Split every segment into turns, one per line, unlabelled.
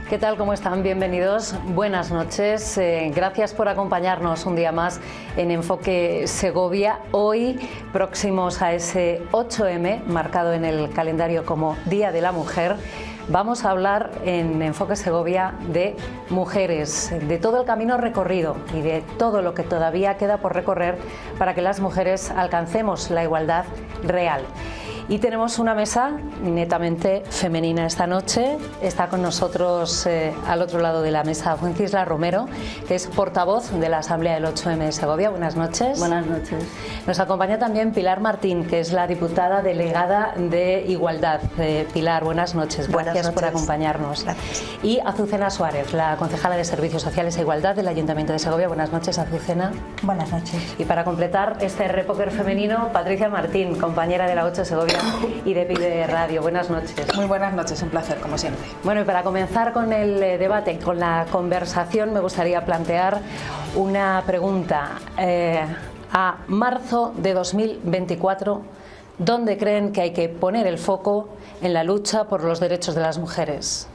¿Qué tal? ¿Cómo están? Bienvenidos. Buenas noches. Gracias por acompañarnos un día más en Enfoque Segovia. Hoy, próximos a ese 8M, marcado en el calendario como Día de la Mujer, vamos a hablar en Enfoque Segovia de mujeres, de todo el camino recorrido y de todo lo que todavía queda por recorrer para que las mujeres alcancemos la igualdad real. Y tenemos una mesa netamente femenina esta noche. Está con nosotros al otro lado de la mesa Fuencisla Romero, que es portavoz de la Asamblea del 8M de Segovia. Buenas noches.
Buenas noches.
Nos acompaña también Pilar Martín, que es la diputada delegada de Igualdad. Pilar, buenas noches. Gracias por acompañarnos.
Gracias.
Y Azucena Suárez, la concejala de Servicios Sociales e Igualdad del Ayuntamiento de Segovia. Buenas noches, Azucena.
Buenas noches.
Y para completar este repóker femenino, Patricia Martín, compañera de la 8 Segovia y de Pide Radio. Buenas noches.
Muy buenas noches, un placer, como siempre.
Bueno, y para comenzar con el debate, con la conversación, me gustaría plantear una pregunta. A marzo de 2024, ¿dónde creen que hay que poner el foco en la lucha por los derechos de las mujeres?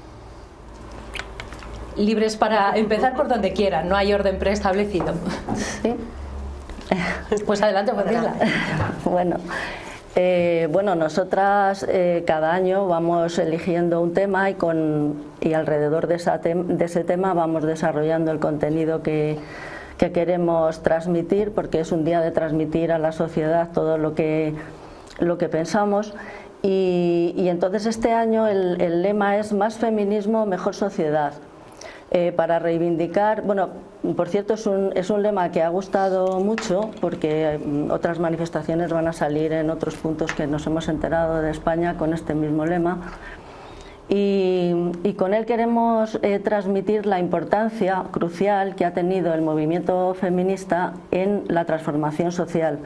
Libres para empezar por donde quieran, no hay orden preestablecido.
Sí.
Pues adelante, Patricia.
Bueno, nosotras cada año vamos eligiendo un tema y alrededor de ese tema vamos desarrollando el contenido que queremos transmitir, porque es un día de transmitir a la sociedad todo lo que pensamos. Y entonces este año el lema es Más feminismo, mejor sociedad. Para reivindicar, bueno, por cierto es un lema que ha gustado mucho, porque otras manifestaciones van a salir en otros puntos que nos hemos enterado de España con este mismo lema, y con él queremos transmitir la importancia crucial que ha tenido el movimiento feminista en la transformación social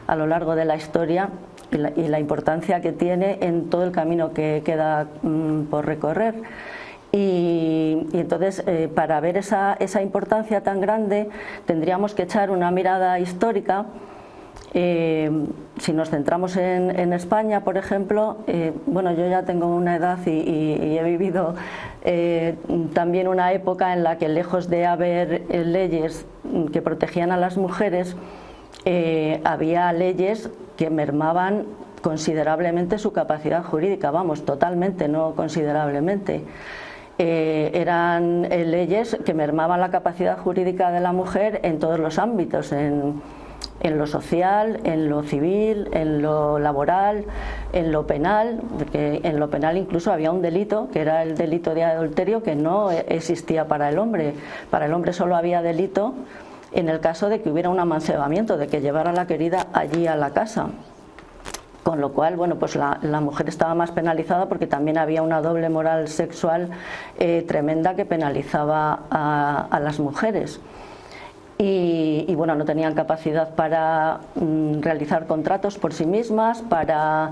a lo largo de la historia y la importancia que tiene en todo el camino que queda por recorrer. Y entonces, para ver esa importancia tan grande, tendríamos que echar una mirada histórica. Si nos centramos en España, por ejemplo, bueno, yo ya tengo una edad y he vivido también una época en la que, lejos de haber leyes que protegían a las mujeres, había leyes que mermaban considerablemente su capacidad jurídica, vamos, totalmente, no considerablemente. Eran leyes que mermaban la capacidad jurídica de la mujer en todos los ámbitos, en lo social, en lo civil, en lo laboral, en lo penal, porque en lo penal incluso había un delito, que era el delito de adulterio, que no existía para el hombre. Para el hombre solo había delito en el caso de que hubiera un amancebamiento, de que llevara a la querida allí a la casa. Con lo cual, bueno, pues la mujer estaba más penalizada, porque también había una doble moral sexual tremenda que penalizaba a las mujeres. Y bueno, no tenían capacidad para realizar contratos por sí mismas, para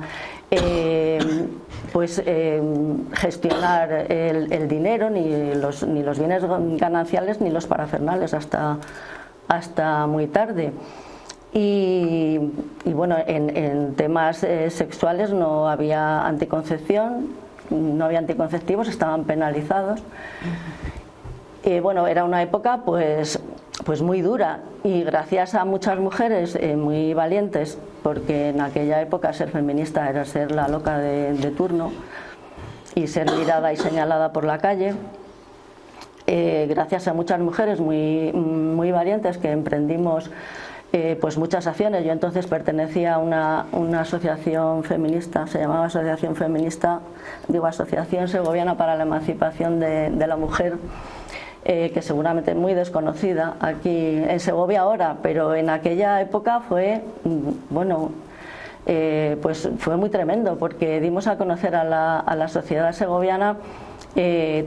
gestionar el dinero, ni los bienes gananciales, ni los parafernales hasta muy tarde. Y bueno, en temas sexuales no había anticoncepción, no había anticonceptivos, estaban penalizados. Bueno, era una época pues muy dura, y gracias a muchas mujeres muy valientes, porque en aquella época ser feminista era ser la loca de turno y ser mirada y señalada por la calle. Gracias a muchas mujeres muy valientes que emprendimos pues muchas acciones. Yo entonces pertenecía a una asociación feminista, se llamaba Asociación Segoviana para la Emancipación de la Mujer, que seguramente es muy desconocida aquí en Segovia ahora, pero en aquella época fue, bueno, pues fue muy tremendo, porque dimos a conocer a la sociedad segoviana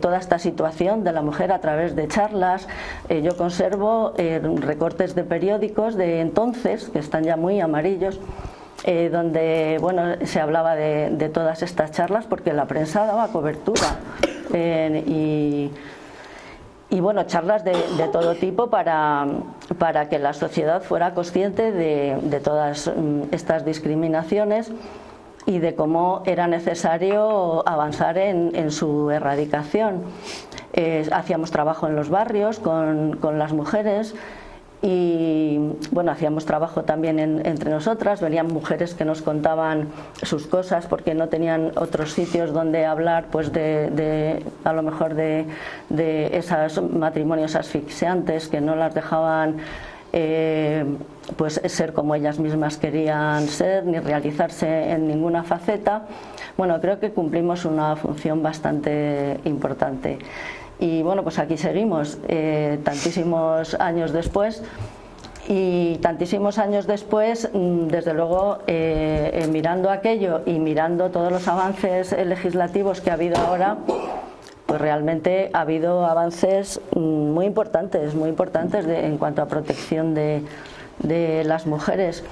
toda esta situación de la mujer a través de charlas. Yo conservo recortes de periódicos de entonces, que están ya muy amarillos, donde bueno, se hablaba de todas estas charlas, porque la prensa daba cobertura, y bueno, charlas de todo tipo para que la sociedad fuera consciente de todas estas discriminaciones y de cómo era necesario avanzar en su erradicación. hacíamos trabajo en los barrios con las mujeres. Y bueno, hacíamos trabajo también entre nosotras, venían mujeres que nos contaban sus cosas porque no tenían otros sitios donde hablar, pues a lo mejor de esos matrimonios asfixiantes que no las dejaban pues ser como ellas mismas querían ser, ni realizarse en ninguna faceta. Bueno, creo que cumplimos una función bastante importante. Y bueno, pues aquí seguimos tantísimos años después, y tantísimos años después, desde luego, mirando aquello y mirando todos los avances legislativos que ha habido ahora, pues realmente ha habido avances muy importantes en cuanto a protección de las mujeres.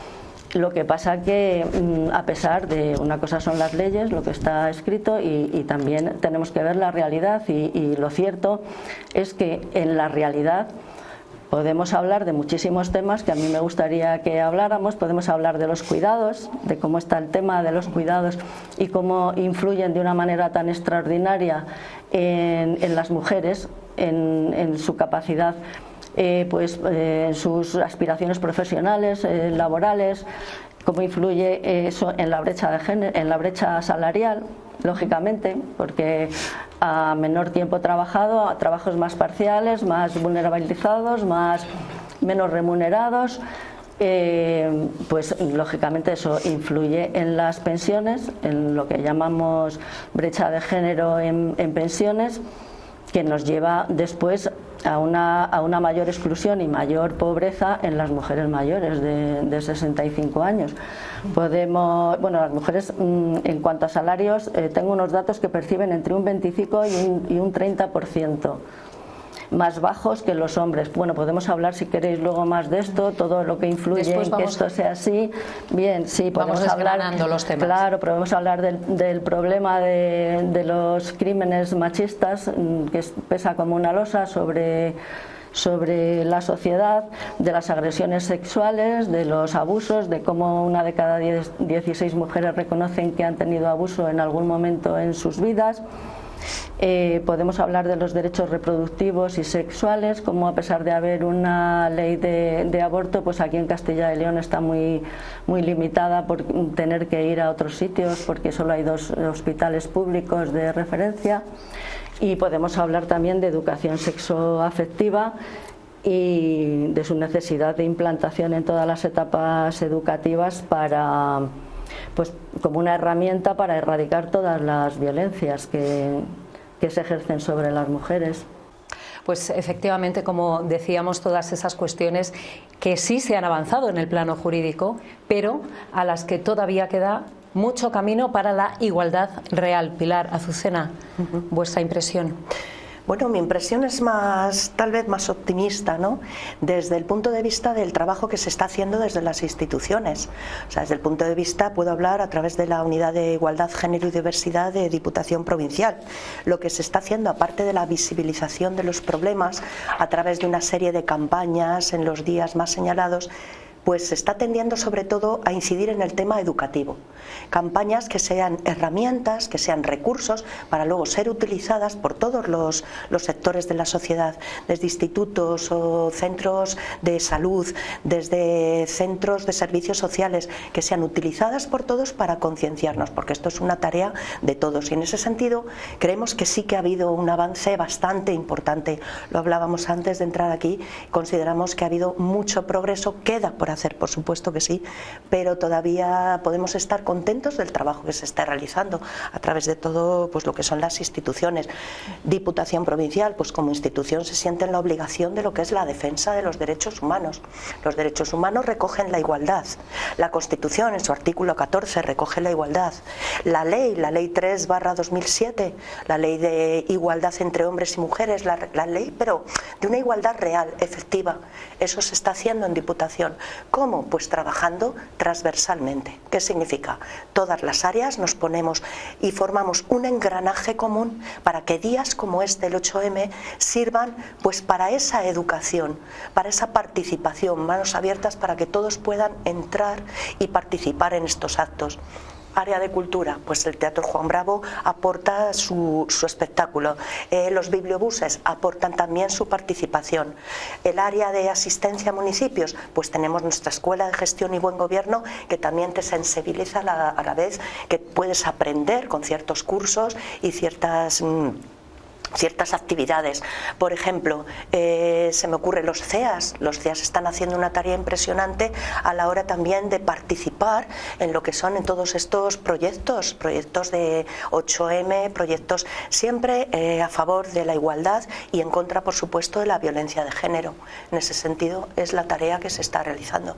Lo que pasa que, a pesar de una cosa son las leyes, lo que está escrito, y también tenemos que ver la realidad, y lo cierto es que en la realidad podemos hablar de muchísimos temas que a mí me gustaría que habláramos. Podemos hablar de los cuidados, de cómo está el tema de los cuidados y cómo influyen de una manera tan extraordinaria en las mujeres, en su capacidad, en sus aspiraciones profesionales, laborales, cómo influye eso en la brecha de género, en la brecha salarial, lógicamente, porque a menor tiempo trabajado, a trabajos más parciales, más vulnerabilizados, menos remunerados, pues lógicamente eso influye en las pensiones, en lo que llamamos brecha de género en pensiones, que nos lleva después a una mayor exclusión y mayor pobreza en las mujeres mayores de 65 años. Las mujeres, en cuanto a salarios, tengo unos datos que perciben entre un 25 y un 30% más bajos que los hombres. Bueno, podemos hablar, si queréis, luego más de esto, todo lo que influye en que esto sea así. Bien, sí, podemos hablar,
los temas.
Claro, podemos hablar del problema de los crímenes machistas, que pesa como una losa sobre la sociedad, de las agresiones sexuales, de los abusos, de cómo una de cada 16 mujeres reconocen que han tenido abuso en algún momento en sus vidas. Podemos hablar de los derechos reproductivos y sexuales, como a pesar de haber una ley de aborto, pues aquí en Castilla y León está muy limitada por tener que ir a otros sitios, porque solo hay 2 hospitales públicos de referencia. Y podemos hablar también de educación sexoafectiva y de su necesidad de implantación en todas las etapas educativas como una herramienta para erradicar todas las violencias que se ejercen sobre las mujeres.
Pues efectivamente, como decíamos, todas esas cuestiones que sí se han avanzado en el plano jurídico, pero a las que todavía queda mucho camino para la igualdad real. Pilar, Azucena, vuestra impresión.
Bueno, mi impresión es tal vez más optimista, ¿no? Desde el punto de vista del trabajo que se está haciendo desde las instituciones. O sea, desde el punto de vista, puedo hablar a través de la Unidad de Igualdad, Género y Diversidad de Diputación Provincial. Lo que se está haciendo, aparte de la visibilización de los problemas, a través de una serie de campañas en los días más señalados, pues se está tendiendo sobre todo a incidir en el tema educativo. Campañas que sean herramientas, que sean recursos para luego ser utilizadas por todos los sectores de la sociedad, desde institutos o centros de salud, desde centros de servicios sociales, que sean utilizadas por todos para concienciarnos, porque esto es una tarea de todos. Y en ese sentido creemos que sí que ha habido un avance bastante importante. Lo hablábamos antes de entrar aquí, consideramos que ha habido mucho progreso, queda por hacer, por supuesto que sí, pero todavía podemos estar contentos del trabajo que se está realizando a través de todo, pues lo que son las instituciones. Diputación Provincial, pues como institución se siente en la obligación de lo que es la defensa de los derechos humanos. Los derechos humanos recogen la igualdad. La Constitución, en su artículo 14, recoge la igualdad. La ley 3/2007, la ley de igualdad entre hombres y mujeres, la ley, pero de una igualdad real, efectiva. Eso se está haciendo en Diputación. ¿Cómo? Pues trabajando transversalmente. ¿Qué significa? Todas las áreas nos ponemos y formamos un engranaje común para que días como este, el 8M, sirvan pues para esa educación, para esa participación, manos abiertas para que todos puedan entrar y participar en estos actos. Área de cultura, pues el Teatro Juan Bravo aporta su espectáculo. Los bibliobuses aportan también su participación. El área de asistencia a municipios, pues tenemos nuestra Escuela de Gestión y Buen Gobierno, que también te sensibiliza a la vez que puedes aprender con ciertos cursos y ciertas actividades. Por ejemplo, se me ocurre los CEAS están haciendo una tarea impresionante a la hora también de participar en lo que son en todos estos proyectos de 8M, proyectos siempre a favor de la igualdad y en contra, por supuesto, de la violencia de género. En ese sentido es la tarea que se está realizando.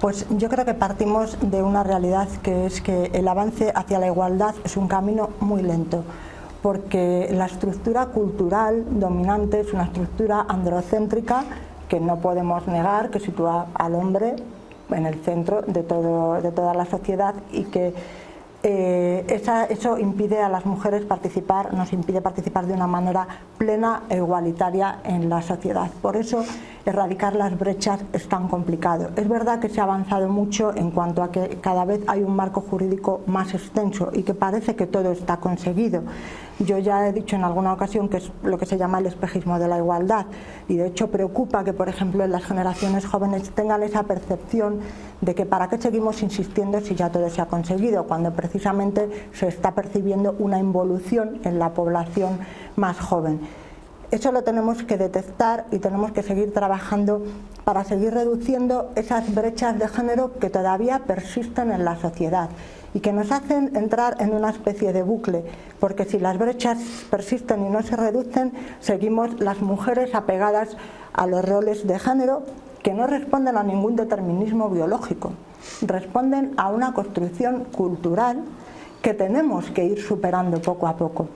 Pues yo creo que partimos de una realidad, que es que el avance hacia la igualdad es un camino muy lento, porque la estructura cultural dominante es una estructura androcéntrica que no podemos negar, que sitúa al hombre en el centro de toda la sociedad y que eso impide a las mujeres participar, nos impide participar de una manera plena e igualitaria en la sociedad. Por eso erradicar las brechas es tan complicado. Es verdad que se ha avanzado mucho en cuanto a que cada vez hay un marco jurídico más extenso y que parece que todo está conseguido. Yo ya he dicho en alguna ocasión que es lo que se llama el espejismo de la igualdad, y de hecho preocupa que, por ejemplo, en las generaciones jóvenes tengan esa percepción de que para qué seguimos insistiendo si ya todo se ha conseguido, cuando precisamente se está percibiendo una involución en la población más joven. Eso lo tenemos que detectar y tenemos que seguir trabajando para seguir reduciendo esas brechas de género que todavía persisten en la sociedad y que nos hacen entrar en una especie de bucle, porque si las brechas persisten y no se reducen, seguimos las mujeres apegadas a los roles de género que no responden a ningún determinismo biológico, responden a una construcción cultural que tenemos que ir superando poco a poco.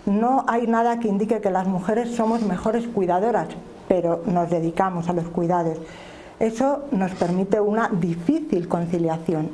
No hay nada que indique que las mujeres somos mejores cuidadoras, pero nos dedicamos a los cuidados. Eso nos permite una difícil conciliación.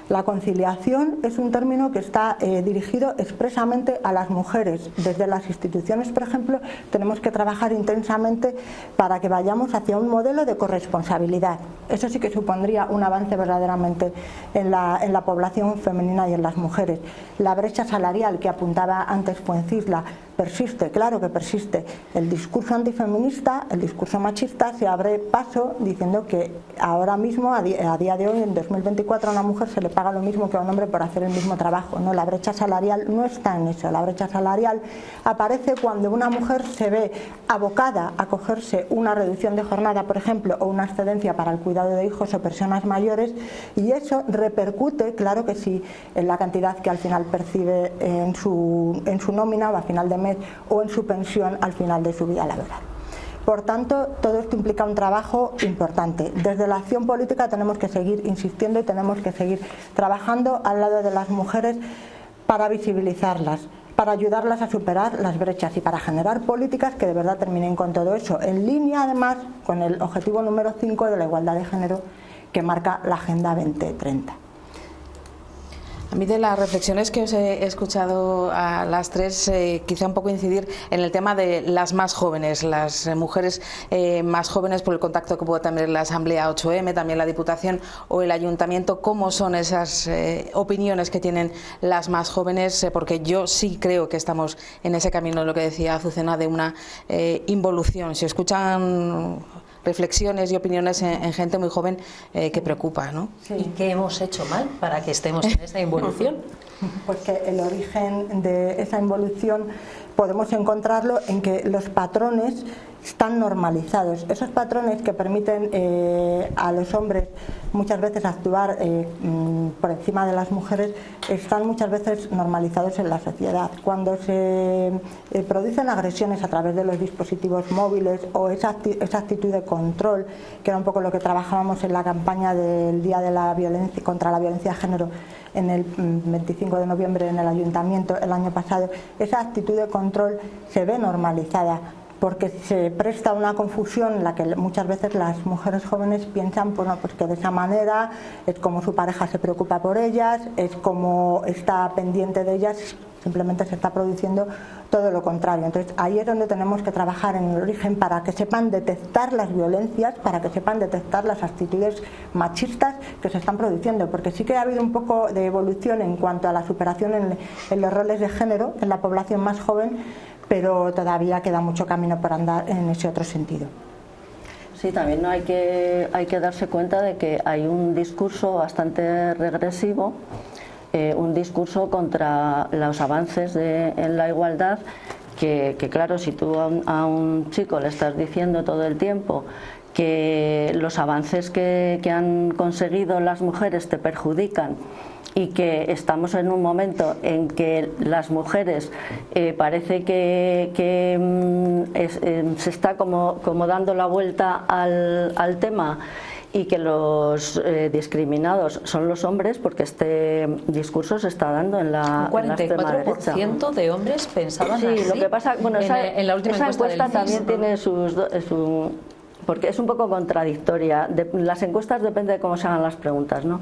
La conciliación es un término que está dirigido expresamente a las mujeres. Desde las instituciones, por ejemplo, tenemos que trabajar intensamente para que vayamos hacia un modelo de corresponsabilidad. Eso sí que supondría un avance verdaderamente en la población femenina y en las mujeres. La brecha salarial que apuntaba antes Fuencisla persiste, claro que persiste. El discurso antifeminista, el discurso machista, se abre paso diciendo que ahora mismo, a día de hoy, en 2024, a una mujer se le paga lo mismo que a un hombre por hacer el mismo trabajo. No, la brecha salarial no está en eso. La brecha salarial aparece cuando una mujer se ve abocada a cogerse una reducción de jornada, por ejemplo, o una excedencia para el cuidado de hijos o personas mayores, y eso repercute, claro que sí, en la cantidad que al final percibe en su nómina o a final de mes o en su pensión al final de su vida laboral. Por tanto, todo esto implica un trabajo importante. Desde la acción política tenemos que seguir insistiendo y tenemos que seguir trabajando al lado de las mujeres para visibilizarlas, para ayudarlas a superar las brechas y para generar políticas que de verdad terminen con todo eso, en línea además con el objetivo número 5 de la igualdad de género que marca la Agenda 2030.
A mí, de las reflexiones que os he escuchado a las tres, quizá un poco incidir en el tema de las más jóvenes, las mujeres más jóvenes, por el contacto que puede tener la Asamblea 8M, también la Diputación o el Ayuntamiento. ¿Cómo son esas opiniones que tienen las más jóvenes? Porque yo sí creo que estamos en ese camino, lo que decía Azucena, de una involución. Se escuchan reflexiones y opiniones en gente muy joven que preocupa, ¿no?
Sí. ¿Y qué hemos hecho mal para que estemos en esa involución?
Pues que el origen de esa involución podemos encontrarlo en que los patrones están normalizados. Esos patrones que permiten a los hombres muchas veces actuar por encima de las mujeres están muchas veces normalizados en la sociedad. Cuando se producen agresiones a través de los dispositivos móviles o esa actitud de control, que era un poco lo que trabajábamos en la campaña del Día de la Violencia contra la Violencia de Género en el 25 de noviembre en el Ayuntamiento el año pasado, esa actitud de control se ve normalizada, porque se presta una confusión en la que muchas veces las mujeres jóvenes piensan, bueno, pues que de esa manera es como su pareja se preocupa por ellas, es como está pendiente de ellas, simplemente se está produciendo todo lo contrario. Entonces ahí es donde tenemos que trabajar en el origen para que sepan detectar las violencias, para que sepan detectar las actitudes machistas que se están produciendo, porque sí que ha habido un poco de evolución en cuanto a la superación en los roles de género en la población más joven, pero todavía queda mucho camino por andar en ese otro sentido.
Sí, también hay que darse cuenta de que hay un discurso bastante regresivo, un discurso contra los avances en la igualdad, que claro, si tú a un chico le estás diciendo todo el tiempo que los avances que han conseguido las mujeres te perjudican y que estamos en un momento en que las mujeres parece que se está como dando la vuelta al tema, y que los discriminados son los hombres, porque este discurso se está dando en la extrema derecha.
¿Un 44% de hombres pensaban así?
Sí, lo que pasa, bueno,
en la última
encuesta también tiene porque es un poco contradictoria. Las encuestas depende de cómo se hagan las preguntas, ¿no?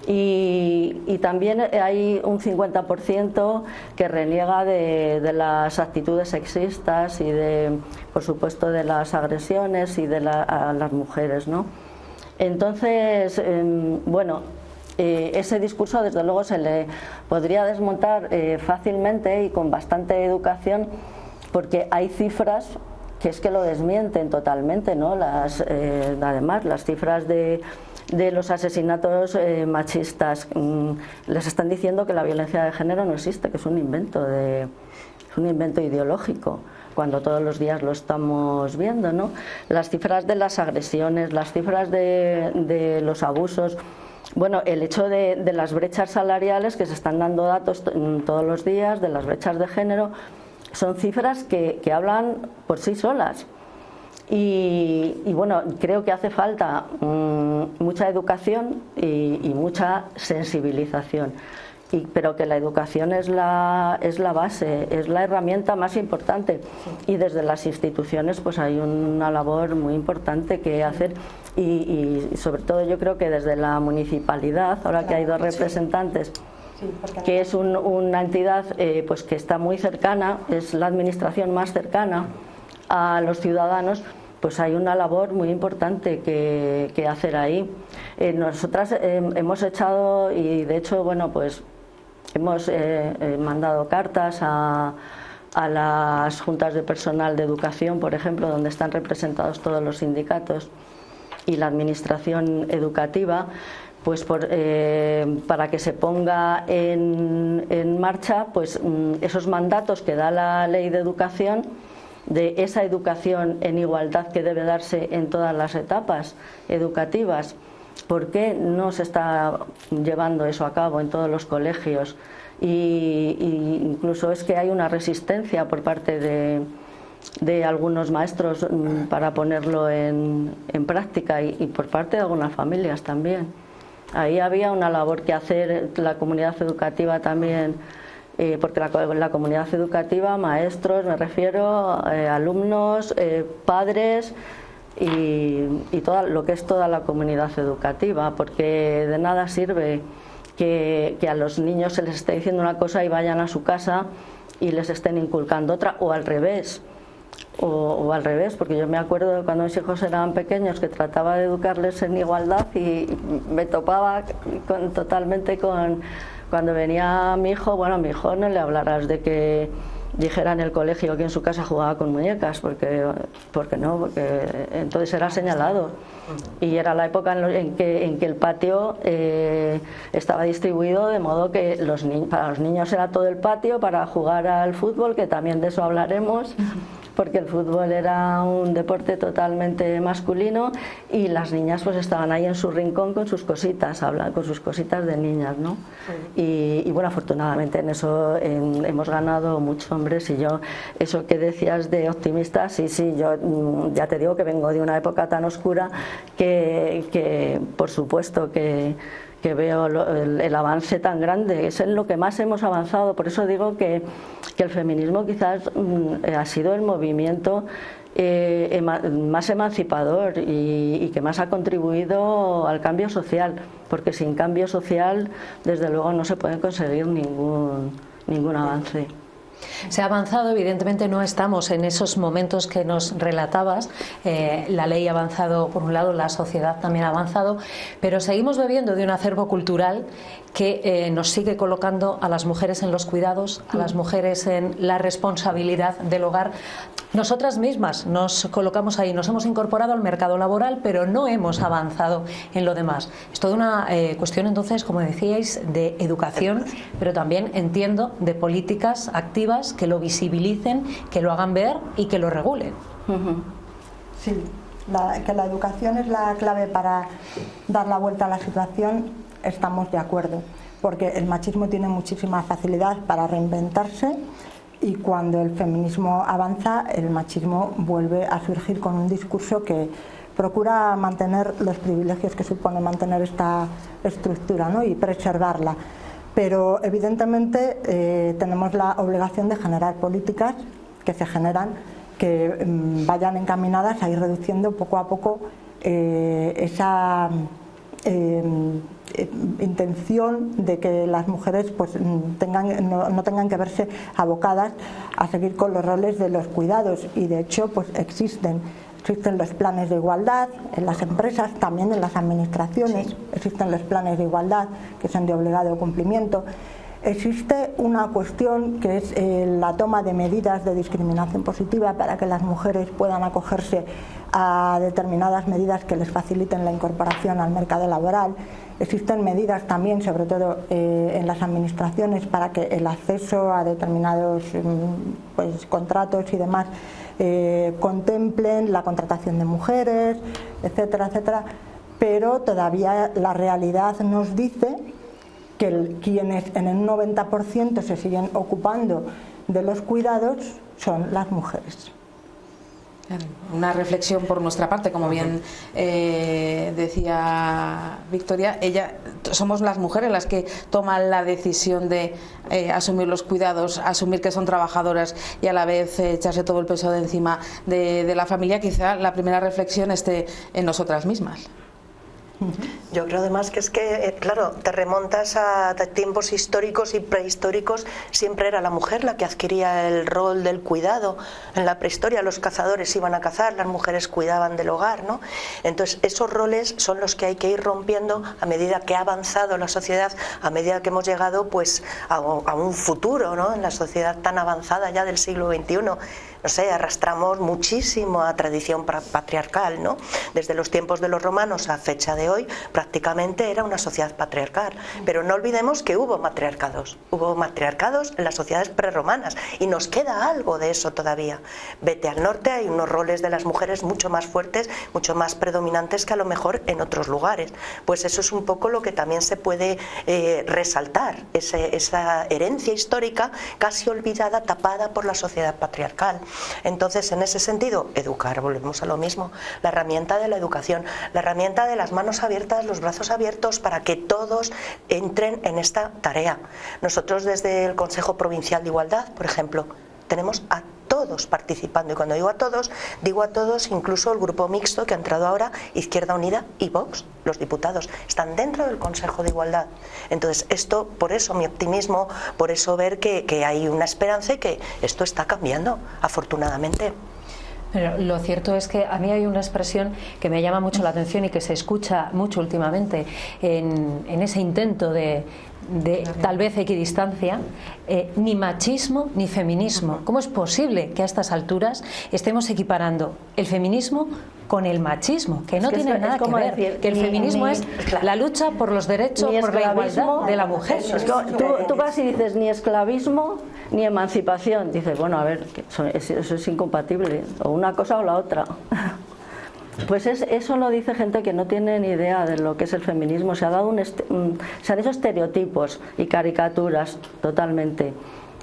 Y también hay un 50% que reniega de las actitudes sexistas y por supuesto, de las agresiones y a las mujeres, ¿no? Entonces, bueno, ese discurso desde luego se le podría desmontar fácilmente y con bastante educación, porque hay cifras que es que lo desmienten totalmente, ¿no? Además, las cifras de los asesinatos machistas les están diciendo que la violencia de género no existe, que es un invento ideológico, cuando todos los días lo estamos viendo, ¿no? Las cifras de las agresiones, las cifras de los abusos, bueno, el hecho de las brechas salariales, que se están dando datos todos los días, de las brechas de género, son cifras que hablan por sí solas. Y bueno, creo que hace falta mucha educación y mucha sensibilización, pero que la educación es la base, es la herramienta más importante, y desde las instituciones pues hay una labor muy importante que hacer, y sobre todo yo creo que desde la municipalidad, ahora que hay dos representantes, que es una entidad pues que está muy cercana, es la administración más cercana a los ciudadanos, pues hay una labor muy importante que hacer ahí. Nosotras hemos echado, y de hecho, bueno, pues hemos mandado cartas a las juntas de personal de educación, por ejemplo, donde están representados todos los sindicatos y la administración educativa, pues para que se ponga en marcha pues esos mandatos que da la Ley de Educación, de esa educación en igualdad que debe darse en todas las etapas educativas. ¿Por qué no se está llevando eso a cabo en todos los colegios? Y incluso es que hay una resistencia por parte de algunos maestros para ponerlo en práctica, y por parte de algunas familias también. Ahí había una labor que hacer la comunidad educativa también, porque la comunidad educativa, maestros, me refiero, alumnos, padres y todo lo que es toda la comunidad educativa, porque de nada sirve que a los niños se les esté diciendo una cosa y vayan a su casa y les estén inculcando otra, o al revés. O al revés, porque yo me acuerdo de cuando mis hijos eran pequeños, que trataba de educarles en igualdad y me topaba totalmente con cuando venía mi hijo. Bueno, a mi hijo no le hablarás de que dijera en el colegio que en su casa jugaba con muñecas, porque entonces era señalado, y era la época en que el patio estaba distribuido de modo que para los niños era todo el patio para jugar al fútbol, que también de eso hablaremos, porque el fútbol era un deporte totalmente masculino, y las niñas pues estaban ahí en su rincón con sus cositas, con sus cositas de niñas, ¿no? Y bueno, afortunadamente en eso hemos ganado mucho, hombres. Y yo, eso que decías de optimista, sí, yo ya te digo que vengo de una época tan oscura que por supuesto que veo el avance tan grande, es en lo que más hemos avanzado. Por eso digo que el feminismo quizás ha sido el movimiento más emancipador y que más ha contribuido al cambio social, porque sin cambio social desde luego no se puede conseguir ningún avance.
Se ha avanzado, evidentemente no estamos en esos momentos que nos relatabas. La ley ha avanzado por un lado, la sociedad también ha avanzado, pero seguimos bebiendo de un acervo cultural que nos sigue colocando a las mujeres en los cuidados, a las mujeres en la responsabilidad del hogar. Nosotras mismas nos colocamos ahí, nos hemos incorporado al mercado laboral, pero no hemos avanzado en lo demás. Es toda una cuestión, entonces, como decíais, de educación, pero también, entiendo, de políticas activas que lo visibilicen, que lo hagan ver y que lo regulen.
Sí, que la educación es la clave para dar la vuelta a la situación, estamos de acuerdo, porque el machismo tiene muchísima facilidad para reinventarse. Y cuando el feminismo avanza, el machismo vuelve a surgir con un discurso que procura mantener los privilegios que supone mantener esta estructura, ¿no? Y preservarla. Pero evidentemente tenemos la obligación de generar políticas que se generan, que vayan encaminadas a ir reduciendo poco a poco esa intención de que las mujeres pues no tengan que verse abocadas a seguir con los roles de los cuidados, y de hecho pues existen los planes de igualdad en las empresas, también en las administraciones. Sí. Existen los planes de igualdad que son de obligado cumplimiento. Existe una cuestión que es la toma de medidas de discriminación positiva para que las mujeres puedan acogerse a determinadas medidas que les faciliten la incorporación al mercado laboral. Existen medidas también, sobre todo en las administraciones, para que el acceso a determinados pues, contratos y demás contemplen la contratación de mujeres, etcétera, etcétera. Pero todavía la realidad nos dice que quienes en el 90% se siguen ocupando de los cuidados son las mujeres.
Una reflexión por nuestra parte, como bien decía Victoria, somos las mujeres las que toman la decisión de asumir los cuidados, asumir que son trabajadoras y a la vez echarse todo el peso de encima de la familia. Quizá la primera reflexión esté en nosotras mismas.
Yo creo además que es que, claro, te remontas a tiempos históricos y prehistóricos, siempre era la mujer la que adquiría el rol del cuidado. En la prehistoria los cazadores iban a cazar, las mujeres cuidaban del hogar, ¿no? Entonces esos roles son los que hay que ir rompiendo a medida que ha avanzado la sociedad, a medida que hemos llegado pues a un futuro, ¿no? En la sociedad tan avanzada ya del siglo XXI. No sé, arrastramos muchísimo a tradición patriarcal, ¿no? Desde los tiempos de los romanos a fecha de hoy prácticamente era una sociedad patriarcal, pero no olvidemos que hubo matriarcados en las sociedades prerromanas y nos queda algo de eso todavía. Vete al norte, hay unos roles de las mujeres mucho más fuertes, mucho más predominantes que a lo mejor en otros lugares. Pues eso es un poco lo que también se puede resaltar, esa herencia histórica casi olvidada, tapada por la sociedad patriarcal. Entonces, en ese sentido, educar, volvemos a lo mismo, la herramienta de la educación, la herramienta de las manos abiertas, los brazos abiertos para que todos entren en esta tarea. Nosotros desde el Consejo Provincial de Igualdad, por ejemplo, tenemos a todos participando, y cuando digo a todos incluso el grupo mixto que ha entrado ahora, Izquierda Unida y Vox, los diputados, están dentro del Consejo de Igualdad. Entonces esto, por eso mi optimismo, por eso ver que hay una esperanza y que esto está cambiando, afortunadamente.
Pero lo cierto es que a mí hay una expresión que me llama mucho la atención y que se escucha mucho últimamente en ese intento de tal vez equidistancia, ni machismo ni feminismo. ¿Cómo es posible que a estas alturas estemos equiparando el feminismo con el machismo? Que no tiene nada que ver, decir, que el feminismo es la lucha por los derechos, por la igualdad de la mujer.
Tú vas y dices ni esclavismo ni emancipación. Dices, bueno, a ver, eso es incompatible, o una cosa o la otra. Pues eso lo dice gente que no tiene ni idea de lo que es el feminismo. Se han hecho estereotipos y caricaturas totalmente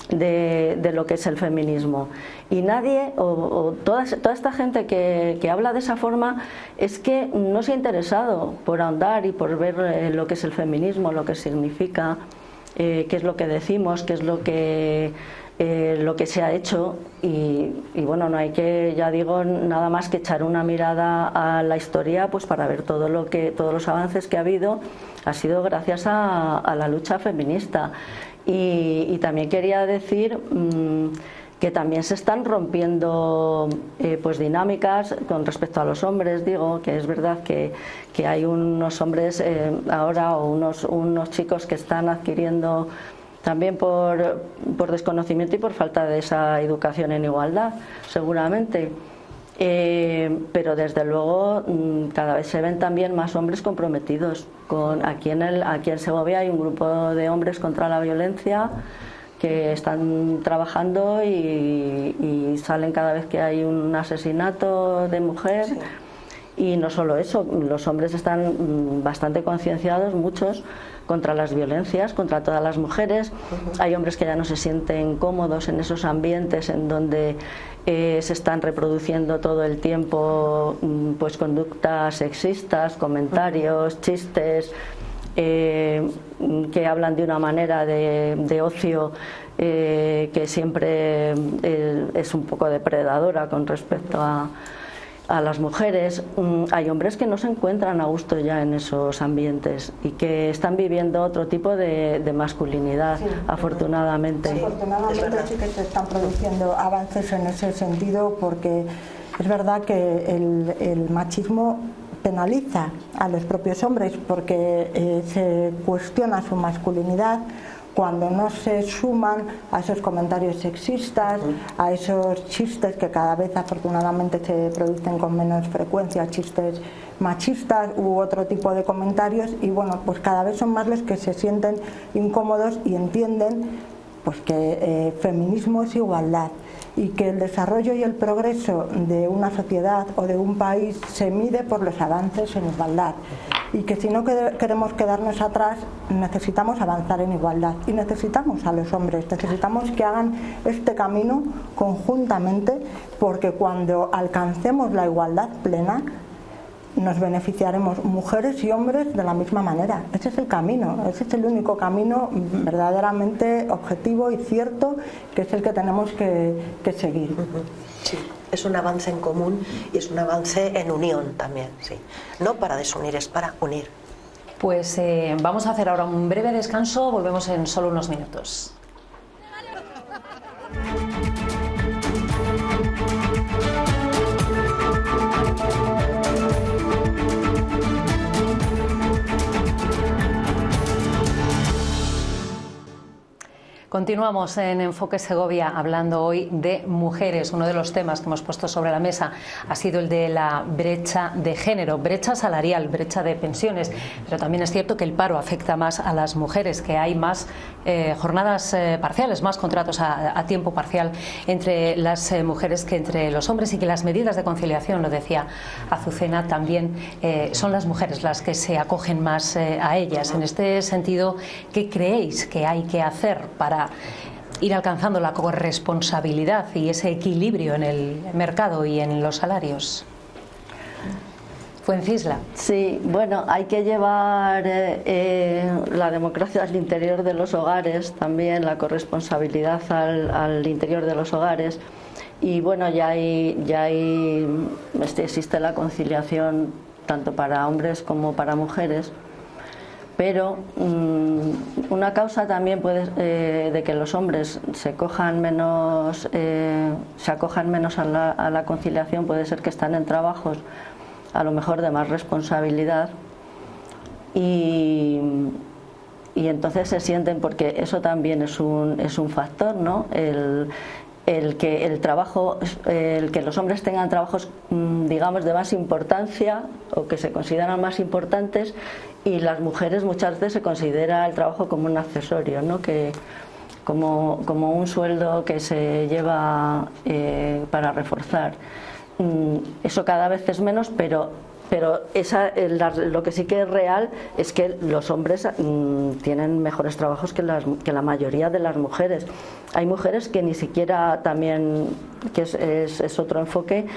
de lo que es el feminismo. Y nadie, o toda esta gente que habla de esa forma, es que no se ha interesado por ahondar y por ver lo que es el feminismo, lo que significa, qué es lo que decimos, qué es lo que se ha hecho. Y bueno, no hay que, ya digo, nada más que echar una mirada a la historia pues para ver todos los avances que ha habido. Ha sido gracias a la lucha feminista. Y también quería decir que también se están rompiendo pues dinámicas con respecto a los hombres. Digo que es verdad que hay unos hombres ahora, o unos chicos que están adquiriendo, también por desconocimiento y por falta de esa educación en igualdad, seguramente. Pero desde luego cada vez se ven también más hombres comprometidos. Aquí en Segovia hay un grupo de hombres contra la violencia que están trabajando y salen cada vez que hay un asesinato de mujer. Sí. Y no solo eso, los hombres están bastante concienciados, muchos, contra las violencias, contra todas las mujeres. Hay hombres que ya no se sienten cómodos en esos ambientes en donde se están reproduciendo todo el tiempo pues conductas sexistas, comentarios, chistes que hablan de una manera de ocio que siempre es un poco depredadora con respecto a las mujeres. Hay hombres que no se encuentran a gusto ya en esos ambientes y que están viviendo otro tipo de masculinidad, sí, afortunadamente.
Sí, afortunadamente sí que se están produciendo avances en ese sentido, porque es verdad que el machismo penaliza a los propios hombres porque se cuestiona su masculinidad cuando no se suman a esos comentarios sexistas, a esos chistes que cada vez afortunadamente se producen con menos frecuencia, chistes machistas u otro tipo de comentarios, y bueno, pues cada vez son más los que se sienten incómodos y entienden pues que feminismo es igualdad y que el desarrollo y el progreso de una sociedad o de un país se mide por los avances en igualdad, y que si no queremos quedarnos atrás necesitamos avanzar en igualdad y necesitamos a los hombres, necesitamos que hagan este camino conjuntamente, porque cuando alcancemos la igualdad plena nos beneficiaremos mujeres y hombres de la misma manera. Ese es el camino, ese es el único camino verdaderamente objetivo y cierto, que es el que tenemos que seguir.
Sí, es un avance en común y es un avance en unión también, sí. No para desunir, es para unir.
Pues vamos a hacer ahora un breve descanso, volvemos en solo unos minutos. Continuamos en Enfoque Segovia hablando hoy de mujeres. Uno de los temas que hemos puesto sobre la mesa ha sido el de la brecha de género, brecha salarial, brecha de pensiones, pero también es cierto que el paro afecta más a las mujeres, que hay más jornadas parciales, más contratos a tiempo parcial entre las mujeres que entre los hombres, y que las medidas de conciliación, lo decía Azucena, también son las mujeres las que se acogen más a ellas. En este sentido, ¿qué creéis que hay que hacer para ir alcanzando la corresponsabilidad y ese equilibrio en el mercado y en los salarios? Fuencisla.
Sí, bueno, hay que llevar la democracia al interior de los hogares, también la corresponsabilidad al interior de los hogares, y bueno, ya existe la conciliación tanto para hombres como para mujeres. Pero una causa también de que los hombres se acojan menos a la conciliación puede ser que están en trabajos a lo mejor de más responsabilidad y entonces se sienten, porque eso también es un factor, ¿no? El que los hombres tengan trabajos, digamos, de más importancia o que se consideran más importantes, y las mujeres muchas veces se considera el trabajo como un accesorio, ¿no? Que como un sueldo que se lleva para reforzar. Eso cada vez es menos, pero lo que sí que es real es que los hombres tienen mejores trabajos que la mayoría de las mujeres. Hay mujeres que ni siquiera, también, que es otro enfoque,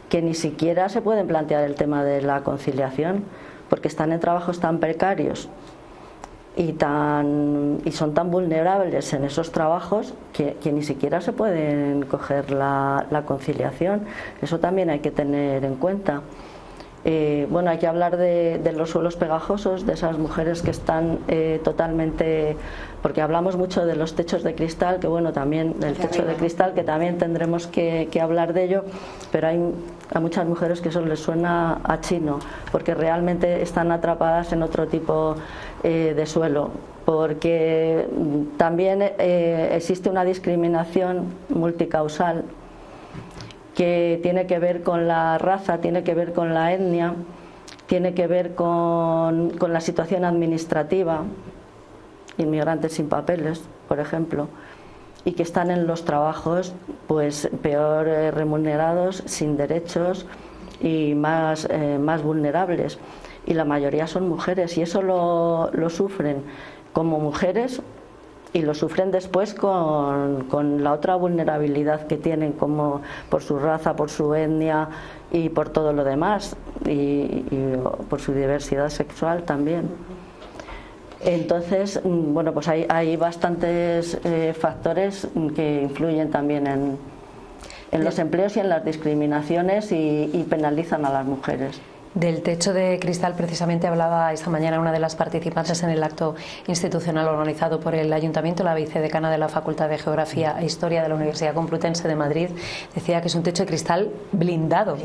que ni siquiera se pueden plantear el tema de la conciliación, porque están en trabajos tan precarios y son tan vulnerables en esos trabajos que ni siquiera se pueden coger la conciliación. Eso también hay que tener en cuenta. Bueno, hay que hablar de los suelos pegajosos, de esas mujeres que están totalmente, porque hablamos mucho de los techos de cristal, que bueno, también del techo de cristal, que también tendremos que hablar de ello, pero hay a muchas mujeres que eso les suena a chino, porque realmente están atrapadas en otro tipo de suelo, porque también existe una discriminación multicausal que tiene que ver con la raza, tiene que ver con la etnia, tiene que ver con la situación administrativa, inmigrantes sin papeles, por ejemplo, y que están en los trabajos pues peor remunerados, sin derechos y más vulnerables. Y la mayoría son mujeres, y eso lo sufren como mujeres, y lo sufren después con la otra vulnerabilidad que tienen, como por su raza, por su etnia y por todo lo demás, y por su diversidad sexual también. Entonces, bueno, pues hay bastantes factores que influyen también en los empleos y en las discriminaciones y penalizan a las mujeres.
Del techo de cristal precisamente hablaba esta mañana una de las participantes en el acto institucional organizado por el Ayuntamiento, la vicedecana de la Facultad de Geografía e Historia de la Universidad Complutense de Madrid. Decía que es un techo de cristal blindado.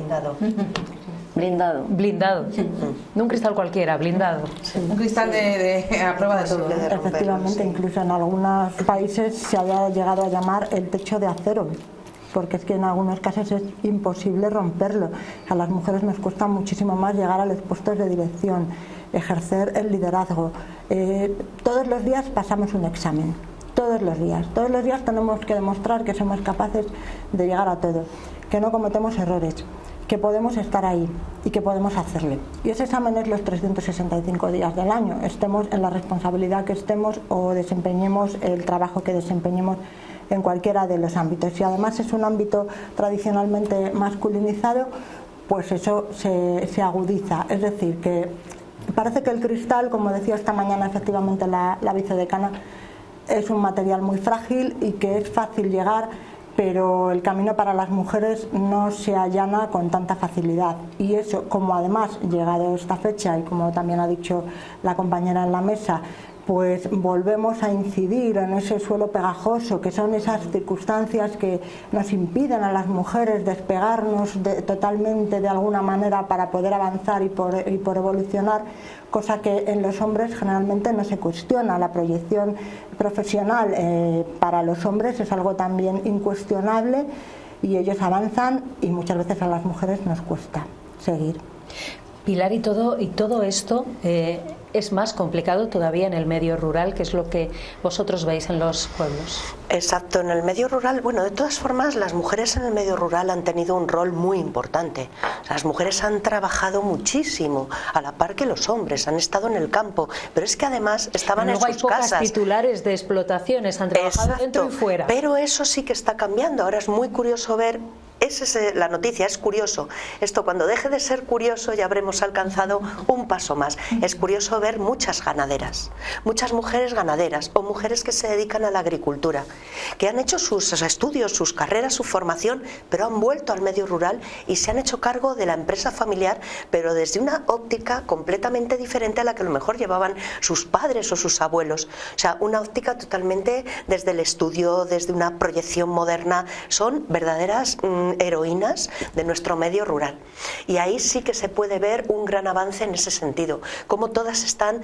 Blindado. No un cristal cualquiera, blindado.
Sí. Un cristal a prueba de todo.
Efectivamente, incluso en algunos países se había llegado a llamar el techo de acero, porque es que en algunos casos es imposible romperlo. A las mujeres nos cuesta muchísimo más llegar a los puestos de dirección, ejercer el liderazgo. Todos los días pasamos un examen, todos los días tenemos que demostrar que somos capaces de llegar a todo, que no cometemos errores, que podemos estar ahí y que podemos hacerle. Y ese examen es los 365 días del año, estemos en la responsabilidad que estemos o desempeñemos el trabajo que desempeñemos en cualquiera de los ámbitos. Y además es un ámbito tradicionalmente masculinizado, pues eso se agudiza. Es decir, que parece que el cristal, como decía esta mañana efectivamente la vicedecana, es un material muy frágil y que es fácil llegar, pero el camino para las mujeres no se allana con tanta facilidad. Y eso, como además, llegado esta fecha, y como también ha dicho la compañera en la mesa, pues volvemos a incidir en ese suelo pegajoso, que son esas circunstancias que nos impiden a las mujeres despegarnos totalmente de alguna manera para poder avanzar y por evolucionar, cosa que en los hombres generalmente no se cuestiona. La proyección profesional para los hombres es algo también incuestionable y ellos avanzan, y muchas veces a las mujeres nos cuesta seguir.
Pilar, y todo esto es más complicado todavía en el medio rural, que es lo que vosotros veis en los pueblos.
Exacto, en el medio rural, bueno, de todas formas las mujeres en el medio rural han tenido un rol muy importante. O sea, las mujeres han trabajado muchísimo, a la par que los hombres, han estado en el campo, pero es que además estaban en sus casas.
Luego hay pocas titulares de explotaciones, han trabajado dentro y fuera.
Pero eso sí que está cambiando. Ahora es muy curioso ver. Esa es la noticia, es curioso. Esto, cuando deje de ser curioso, ya habremos alcanzado un paso más. Es curioso ver muchas ganaderas, muchas mujeres ganaderas o mujeres que se dedican a la agricultura, que han hecho sus estudios, sus carreras, su formación, pero han vuelto al medio rural y se han hecho cargo de la empresa familiar, pero desde una óptica completamente diferente a la que a lo mejor llevaban sus padres o sus abuelos. O sea, una óptica totalmente desde el estudio, desde una proyección moderna. Son verdaderas heroínas de nuestro medio rural, y ahí sí que se puede ver un gran avance en ese sentido, como todas están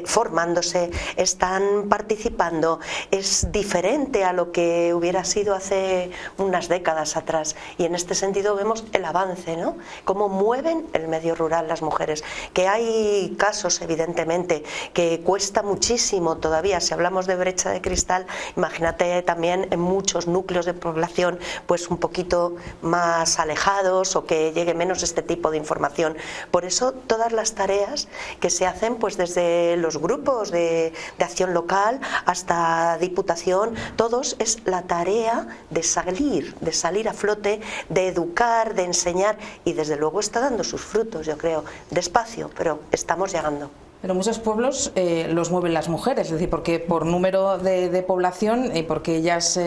formándose, están participando. Es diferente a lo que hubiera sido hace unas décadas atrás, y en este sentido vemos el avance, ¿no? Cómo mueven el medio rural las mujeres, que hay casos evidentemente que cuesta muchísimo todavía. Si hablamos de brecha de cristal, imagínate también en muchos núcleos de población pues un poquito más alejados, o que llegue menos este tipo de información. Por eso todas las tareas que se hacen pues desde los grupos de acción local hasta Diputación, todos es la tarea de salir a flote, de educar, de enseñar, y desde luego está dando sus frutos, yo creo, despacio, pero estamos llegando.
Pero muchos pueblos los mueven las mujeres, es decir, porque por número de población y porque ellas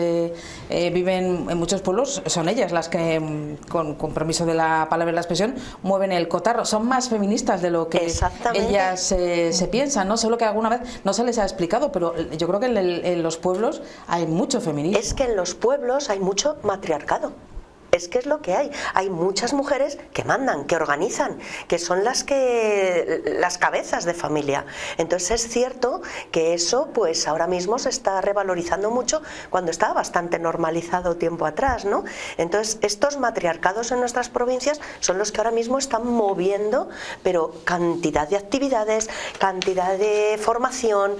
viven en muchos pueblos, son ellas las que, con permiso de la palabra y la expresión, mueven el cotarro. Son más feministas de lo que ellas se piensan, ¿no? Solo que alguna vez no se les ha explicado, pero yo creo que en los pueblos hay mucho feminismo.
Es que en los pueblos hay mucho matriarcado. Es que es lo que hay. Hay muchas mujeres que mandan, que organizan, que son las cabezas de familia. Entonces es cierto que eso pues ahora mismo se está revalorizando mucho cuando estaba bastante normalizado tiempo atrás, ¿no? Entonces estos matriarcados en nuestras provincias son los que ahora mismo están moviendo, pero cantidad de actividades, cantidad de formación,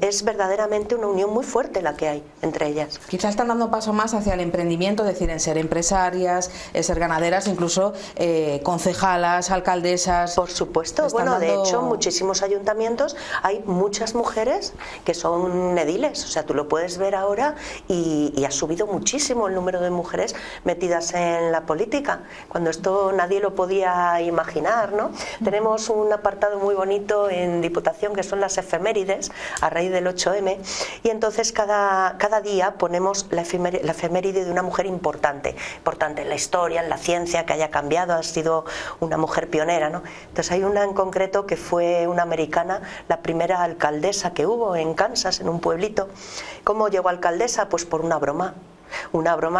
es verdaderamente una unión muy fuerte la que hay entre ellas.
Quizás están dando un paso más hacia el emprendimiento, es decir, en ser empresarias, ser ganaderas, incluso concejalas, alcaldesas.
Por supuesto, bueno, de hecho, muchísimos ayuntamientos hay muchas mujeres que son ediles, o sea, tú lo puedes ver ahora y ha subido muchísimo el número de mujeres metidas en la política, cuando esto nadie lo podía imaginar, ¿no? Tenemos un apartado muy bonito en Diputación que son las efemérides a raíz del 8M y entonces cada día ponemos la efeméride de una mujer importante en la historia, en la ciencia, que haya cambiado, ha sido una mujer pionera, ¿no? Entonces hay una en concreto que fue una americana, la primera alcaldesa que hubo en Kansas, en un pueblito. ¿Cómo llegó alcaldesa? Pues por una broma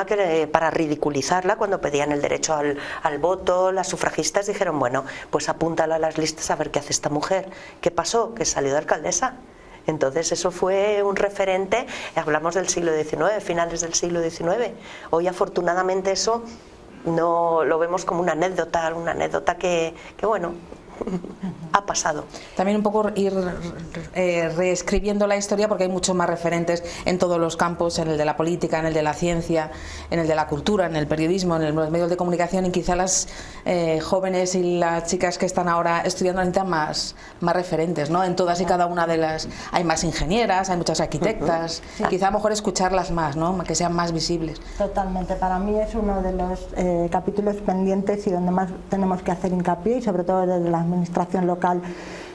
que para ridiculizarla cuando pedían el derecho al voto. Las sufragistas dijeron, bueno, pues apúntala a las listas a ver qué hace esta mujer. ¿Qué pasó? Que salió de alcaldesa. Entonces eso fue un referente, hablamos del siglo XIX, finales del siglo XIX. Hoy afortunadamente eso no lo vemos como una anécdota que bueno, ha pasado.
También un poco ir reescribiendo la historia, porque hay muchos más referentes en todos los campos, en el de la política, en el de la ciencia, en el de la cultura, en el periodismo, en los medios de comunicación, y quizá las jóvenes y las chicas que están ahora estudiando necesitan más referentes, ¿no? En todas y cada una de las hay más ingenieras, hay muchas arquitectas, quizá a lo mejor escucharlas más, ¿no? Que sean más visibles.
Totalmente, para mí es uno de los capítulos pendientes y donde más tenemos que hacer hincapié, y sobre todo desde la administración local,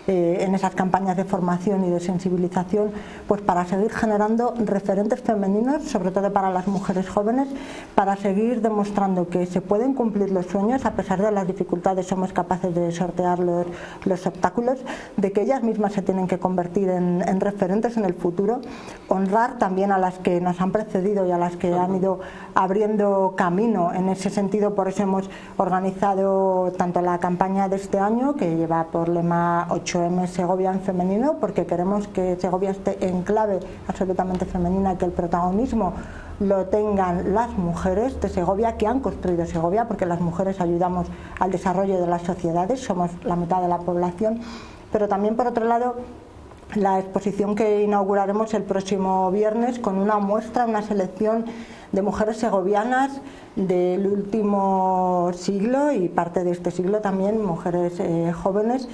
en esas campañas de formación y de sensibilización, pues para seguir generando referentes femeninos, sobre todo para las mujeres jóvenes, para seguir demostrando que se pueden cumplir los sueños, a pesar de las dificultades somos capaces de sortear los obstáculos, de que ellas mismas se tienen que convertir en referentes en el futuro, honrar también a las que nos han precedido y a las que han ido abriendo camino en ese sentido. Por eso hemos organizado tanto la campaña de este año, que lleva por lema 8M Segovia en femenino, porque queremos que Segovia esté en clave absolutamente femenina, que el protagonismo lo tengan las mujeres de Segovia, que han construido Segovia, porque las mujeres ayudamos al desarrollo de las sociedades, somos la mitad de la población. Pero también, por otro lado, la exposición que inauguraremos el próximo viernes con una muestra, una selección de mujeres segovianas del último siglo y parte de este siglo también, mujeres jóvenes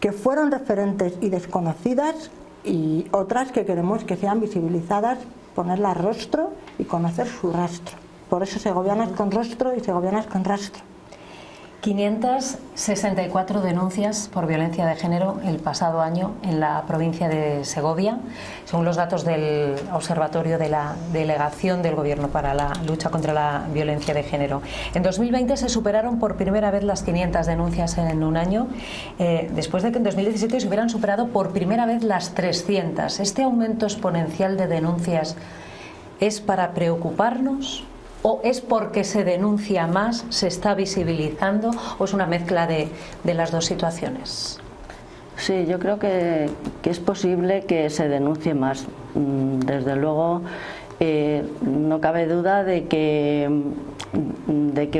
que fueron referentes y desconocidas, y otras que queremos que sean visibilizadas, ponerlas rostro y conocer su rastro. Por eso segovianas con rostro y segovianas con rastro.
564 denuncias por violencia de género el pasado año en la provincia de Segovia, según los datos del Observatorio de la Delegación del Gobierno para la Lucha contra la Violencia de Género. En 2020 se superaron por primera vez las 500 denuncias en un año, después de que en 2017 se hubieran superado por primera vez las 300. ¿Este aumento exponencial de denuncias es para preocuparnos? ¿O es porque se denuncia más, se está visibilizando, o es una mezcla de las dos situaciones?
Sí, yo creo que es posible que se denuncie más. Desde luego, no cabe duda de que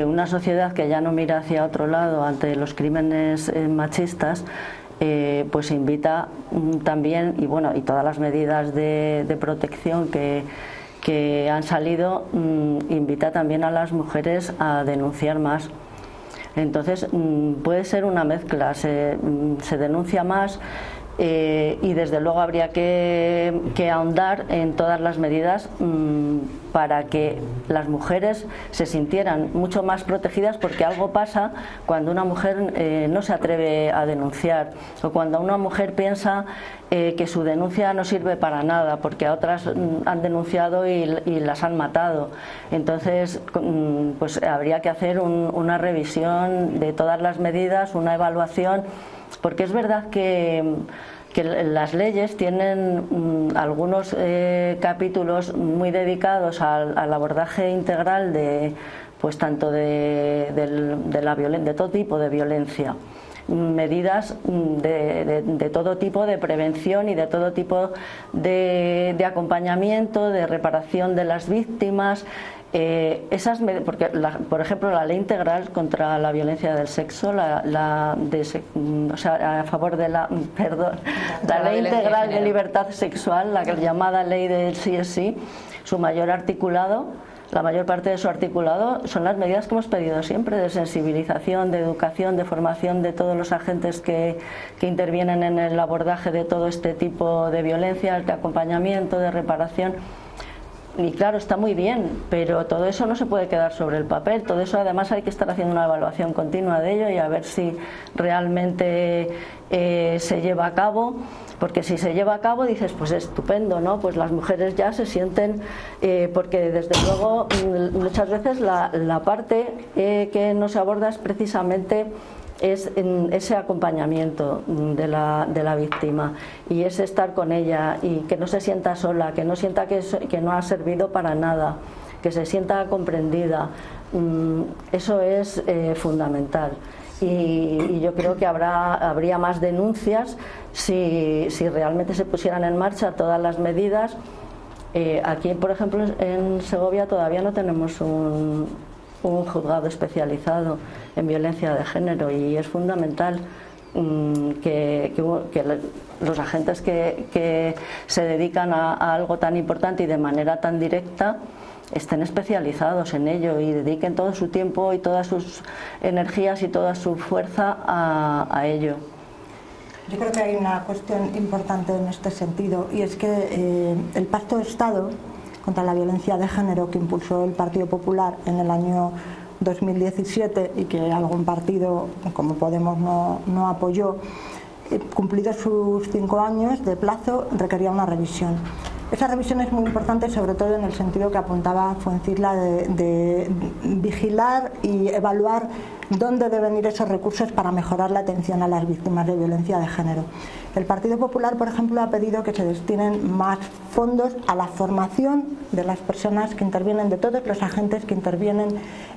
una sociedad que ya no mira hacia otro lado ante los crímenes machistas, pues invita también, y bueno, y todas las medidas de protección que han salido, invita también a las mujeres a denunciar más. Entonces puede ser una mezcla, se denuncia más, y desde luego habría que ahondar en todas las medidas para que las mujeres se sintieran mucho más protegidas, porque algo pasa cuando una mujer no se atreve a denunciar, o cuando una mujer piensa que su denuncia no sirve para nada porque a otras han denunciado y las han matado. Entonces pues habría que hacer una revisión de todas las medidas, una evaluación, porque es verdad que las leyes tienen algunos capítulos muy dedicados al abordaje integral de pues tanto de todo tipo de violencia, medidas de todo tipo de prevención y de todo tipo de acompañamiento, de reparación de las víctimas. Porque por ejemplo la ley integral contra la violencia del sexo, a favor de la ley integral de libertad sexual, la llamada ley del sí es sí, su mayor articulado, la mayor parte de su articulado son las medidas que hemos pedido siempre, de sensibilización, de educación, de formación de todos los agentes que intervienen en el abordaje de todo este tipo de violencias, de acompañamiento, de reparación. Y claro, está muy bien, pero todo eso no se puede quedar sobre el papel, todo eso además hay que estar haciendo una evaluación continua de ello y a ver si realmente se lleva a cabo, porque si se lleva a cabo dices, pues estupendo, ¿no? Pues las mujeres ya se sienten, porque desde luego muchas veces la parte que no se aborda es precisamente en ese acompañamiento de la víctima, y es estar con ella y que no se sienta sola, que no sienta que no ha servido para nada, que se sienta comprendida. Eso es fundamental, y yo creo que habría más denuncias si realmente se pusieran en marcha todas las medidas. Aquí, por ejemplo, en Segovia todavía no tenemos un juzgado especializado en violencia de género, y es fundamental que los agentes que se dedican a algo tan importante y de manera tan directa estén especializados en ello y dediquen todo su tiempo y todas sus energías y toda su fuerza a ello.
Yo creo que hay una cuestión importante en este sentido, y es que el Pacto de Estado contra la violencia de género que impulsó el Partido Popular en el año 2017 y que algún partido como Podemos no apoyó, cumplidos sus 5 años de plazo, requería una revisión. Esa revisión es muy importante, sobre todo en el sentido que apuntaba Fuencisla de vigilar y evaluar dónde deben ir esos recursos para mejorar la atención a las víctimas de violencia de género. El Partido Popular, por ejemplo, ha pedido que se destinen más fondos a la formación de las personas que intervienen, de todos los agentes que intervienen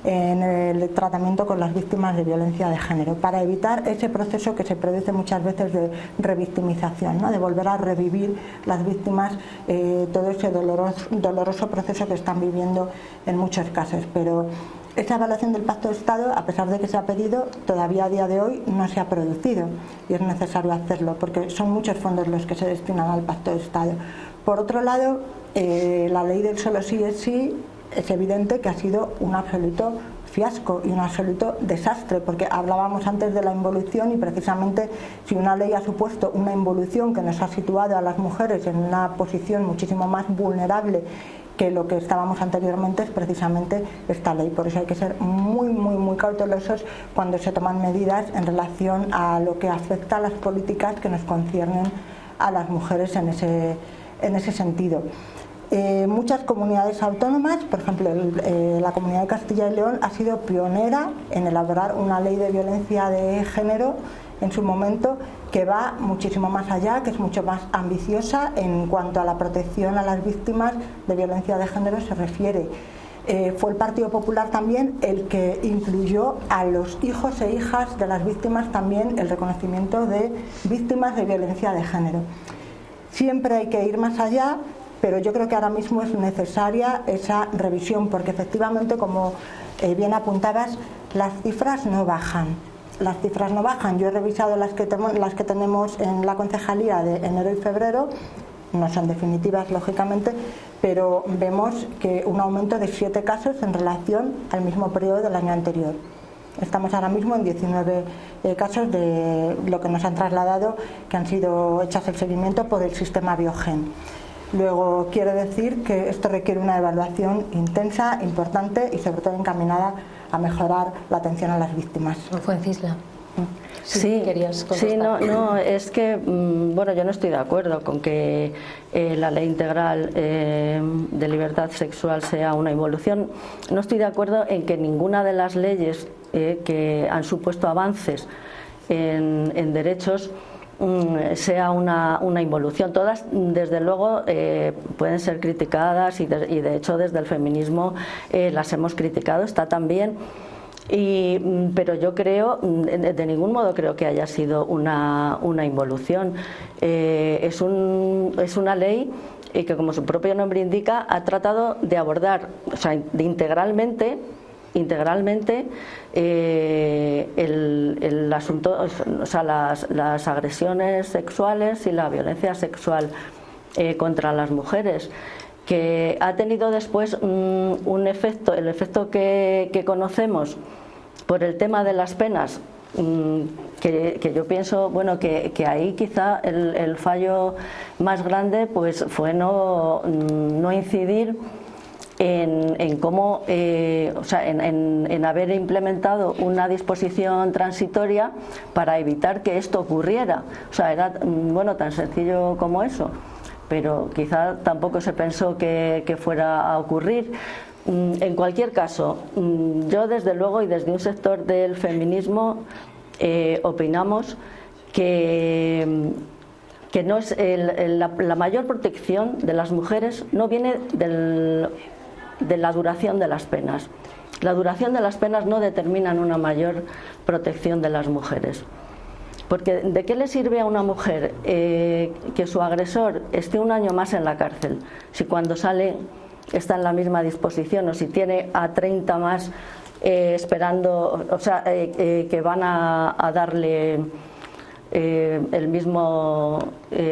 en el tratamiento con las víctimas de violencia de género, para evitar ese proceso que se produce muchas veces de revictimización, ¿no? De volver a revivir las víctimas todo ese doloroso proceso que están viviendo en muchos casos. Pero esa evaluación del Pacto de Estado, a pesar de que se ha pedido, todavía a día de hoy no se ha producido, y es necesario hacerlo porque son muchos fondos los que se destinan al Pacto de Estado. Por otro lado, la ley del solo sí es sí es evidente que ha sido un absoluto fiasco y un absoluto desastre, porque hablábamos antes de la involución, y precisamente si una ley ha supuesto una involución que nos ha situado a las mujeres en una posición muchísimo más vulnerable que lo que estábamos anteriormente, es precisamente esta ley. Por eso hay que ser muy cautelosos cuando se toman medidas en relación a lo que afecta a las políticas que nos conciernen a las mujeres en ese sentido. Muchas comunidades autónomas, por ejemplo la Comunidad de Castilla y León, ha sido pionera en elaborar una ley de violencia de género en su momento, que va muchísimo más allá, que es mucho más ambiciosa en cuanto a la protección a las víctimas de violencia de género se refiere. Fue el Partido Popular también el que incluyó a los hijos e hijas de las víctimas también el reconocimiento de víctimas de violencia de género. Siempre hay que ir más allá, pero yo creo que ahora mismo es necesaria esa revisión, porque efectivamente, como bien apuntabas, las cifras no bajan. Las cifras no bajan. Yo he revisado las que tenemos en la concejalía de enero y febrero, no son definitivas lógicamente, pero vemos que un aumento de 7 casos en relación al mismo periodo del año anterior. Estamos ahora mismo en 19 casos de lo que nos han trasladado, que han sido hechas el seguimiento por el sistema Biogen. Luego quiero decir que esto requiere una evaluación intensa, importante y sobre todo encaminada a mejorar la atención a las víctimas.
Fuencisla.
Sí,
querías contestar.
sí, no, es que, bueno, yo no estoy de acuerdo con que la ley integral de libertad sexual sea una involución. No estoy de acuerdo en que ninguna de las leyes que han supuesto avances en derechos sea una involución. Todas, desde luego, pueden ser criticadas y de hecho desde el feminismo las hemos criticado, está también. Pero yo creo, de ningún modo creo que haya sido una involución. Es una ley que, como su propio nombre indica, ha tratado de abordar, o sea, de integralmente el asunto, o sea, las agresiones sexuales y la violencia sexual contra las mujeres, que ha tenido después un efecto, el efecto que conocemos por el tema de las penas, que yo pienso, bueno, que ahí quizá el fallo más grande pues fue no incidir en cómo, o sea, en haber implementado una disposición transitoria para evitar que esto ocurriera. O sea, era, bueno, tan sencillo como eso, pero quizá tampoco se pensó que fuera a ocurrir. En cualquier caso, yo desde luego y desde un sector del feminismo opinamos que no es la mayor protección de las mujeres no viene de la duración de las penas. La duración de las penas no determina una mayor protección de las mujeres. Porque ¿de qué le sirve a una mujer que su agresor esté un año más en la cárcel si cuando sale está en la misma disposición, o si tiene a 30 más esperando, o sea, que van a darle el mismo,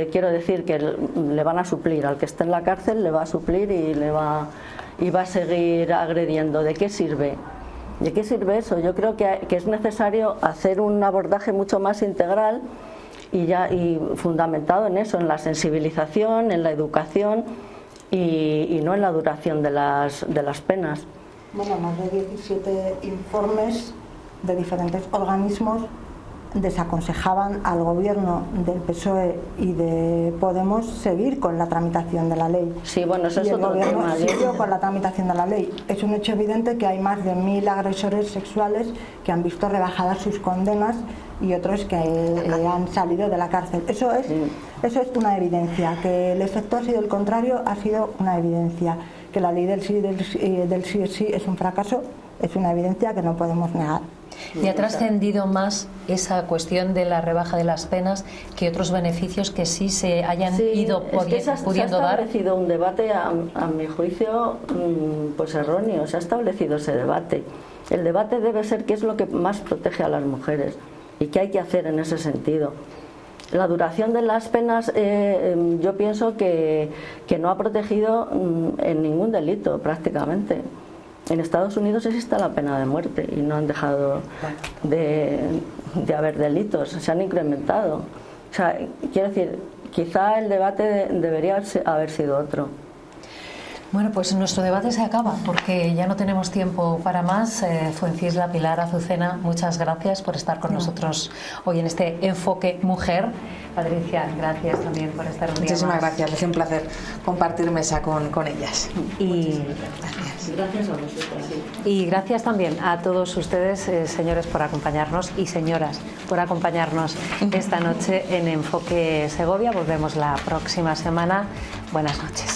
quiero decir que le van a suplir, al que esté en la cárcel le va a suplir y va a seguir agrediendo? ¿De qué sirve? ¿De qué sirve eso? Yo creo que es necesario hacer un abordaje mucho más integral y fundamentado en eso, en la sensibilización, en la educación y no en la duración de las penas.
Bueno, más de 17 informes de diferentes organismos desaconsejaban al gobierno del PSOE y de Podemos seguir con la tramitación de la ley.
Sí, bueno, eso es otro tema.
El gobierno siguió con la tramitación de la ley. Es un hecho evidente que hay más de 1000 agresores sexuales que han visto rebajadas sus condenas y otros que han salido de la cárcel. Eso es una evidencia. Que el efecto ha sido el contrario ha sido una evidencia. Que la ley del sí es un fracaso es una evidencia que no podemos negar.
¿Y ha trascendido más esa cuestión de la rebaja de las penas que otros beneficios que sí se hayan ido pudiendo dar?
Se ha establecido un debate, a mi juicio, pues erróneo. Se ha establecido ese debate. El debate debe ser qué es lo que más protege a las mujeres y qué hay que hacer en ese sentido. La duración de las penas, yo pienso que no ha protegido en ningún delito prácticamente. En Estados Unidos existe la pena de muerte y no han dejado de haber delitos, se han incrementado. O sea, quiero decir, quizá el debate debería haber sido otro.
Bueno, pues nuestro debate se acaba porque ya no tenemos tiempo para más. Fuencisla, Pilar, Azucena, muchas gracias por estar con nosotros hoy en este Enfoque Mujer. Patricia, gracias también por estar un día
Muchísimas
más.
gracias, es un placer compartir mesa con ellas.
Y
Gracias a vosotros. Sí.
Y gracias también a todos ustedes, señores, por acompañarnos y señoras por acompañarnos esta noche en Enfoque Segovia. Volvemos la próxima semana. Buenas noches.